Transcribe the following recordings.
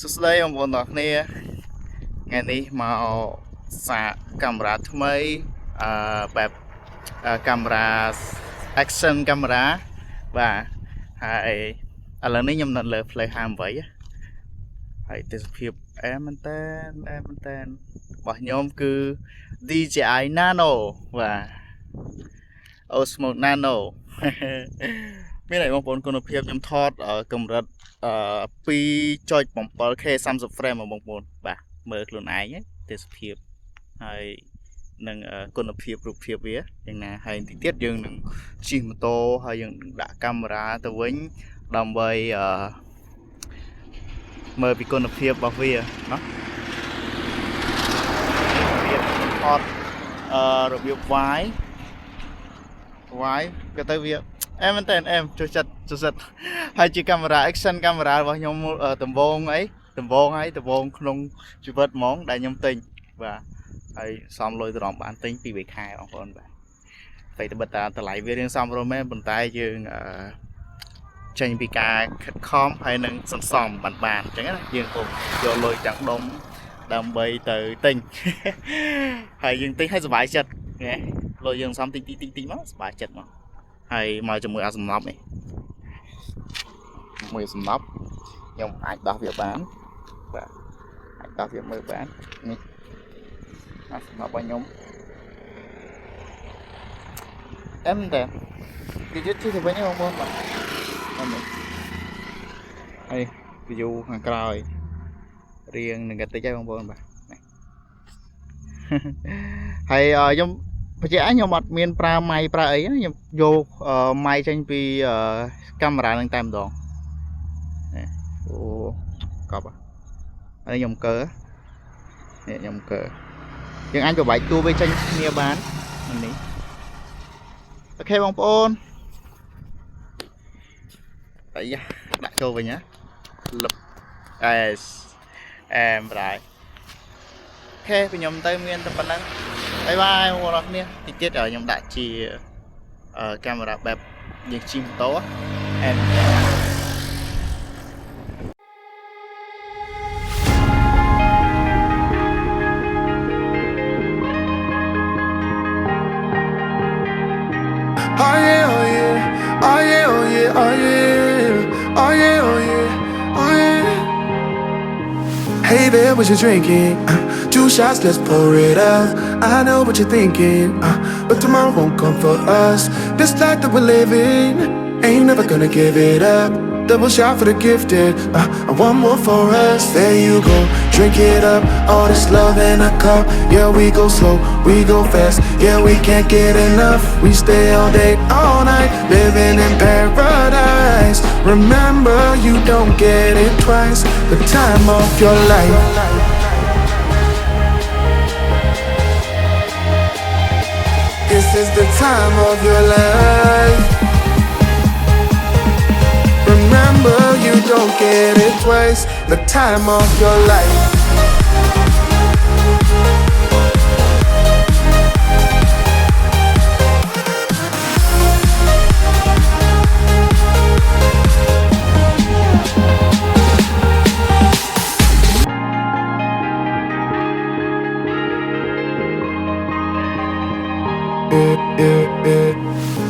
សួស្តីបងប្អូនទាំងគ្នាថ្ងៃនេះមកសាកកាមេរ៉ាថ្មីបែបកាមេរ៉ា action កាមេរ៉ាបាទហើយឥឡូវនេះខ្ញុំនៅលើ Play 58ហើយទេសភាពអែមែនតើរបស់ខ្ញុំគឺ DJI Nano បាទ Osmo Nano មានអីបងប្អូនគុណភាពខ្ញុំថតកម្រិត2.7K 30 frame បងប្អូនបាទមើលខ្លួនឯងទេសភាពហើយនឹងគុណភាពរូបភាពវាយ៉ាងណាហើយតិចទៀតយើងនឹងជិះម៉ូតូហើយយើងដាក់កាមេរ៉ាទៅវិញដើម្បីមើលពីគុណភាពរបស់វាណោះវាថតរបៀបវាយក៏ទៅវាអែមែនតើចូលចិត្តហើយជាកាមេរ៉ា action កាមេរ៉ារបស់ខ្ញុំដំបូងក្នុងជីវិតហ្មងដែលខ្ញុំទិញបាទហើយសំលុយទៅរំបានទិញពី3ខែបងប្អូនបាទតែបិទតាតម្លៃវារៀងសមរម្យមែនប៉ុន្តែយើងចេញពីការខិតខំហើយនឹងសន្សំបានអញ្ចឹងណាយើងពុំយកលុយទាំងដុំដើម្បីទៅទិញហើយយើងទិញឲ្យសុបាយចិត្តណាលុយយើងសំតិចមកសុបាយចិត្តមកហើយមកជាមួយអាសំណប់នេះមួយសំណប់ខ្ញុំអាចដោះវាបានបាទអាចដោះវាមើលបាននេះអាសំណប់របស់ខ្ញុំអែមតែគេជិះទៅវិញបងប្អូនបាទហើយ view ខាងក្រោយរៀងនឹងតិចហើយបងប្អូនបាទហើយខ្ញុំបញ្ជាក់ខ្ញុំអត់មានប្រើម៉ៃប្រើអីខ្ញុំយកម៉ៃចេញពីកាមេរ៉ានឹងតែម្ដងអូកប់ហើយខ្ញុំកើនេះខ្ញុំកើយើងអាចប្របែកតួវាចេញគ្នាបាននេះអូខេបងប្អូនអាយ៉ាដាក់ចូលវិញណាលឹបអែមប្រៃអូខេពីខ្ញុំទៅមានតែប៉ុណ្្នឹងបាយបាយបងប្អូនអរគ្នាតិចទៀតខ្ញុំដាក់ជាកាមេរ៉ាបែបយើងជិះម៉ូតូអែមHey there, what you drinking? 2 shots, let's pour it out. I know what you're thinking, but tomorrow won't come for us. This life that we're living, ain't never gonna give it up. Double shot for the gifted, and one more for us. There you go, drink it up. All this love in a cup. Yeah, we go slow, we go fast. Yeah, we can't get enough. We stay all day, all night, living in paradise. Remember, you don't get it twice. The time of your life. This is the time of your life. Remember, you don't get it twice. The time of your life.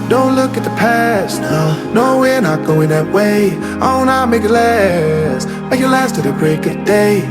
Don't look at the past, no, we're not going that way. Oh, now make it last, make it last to the break of day.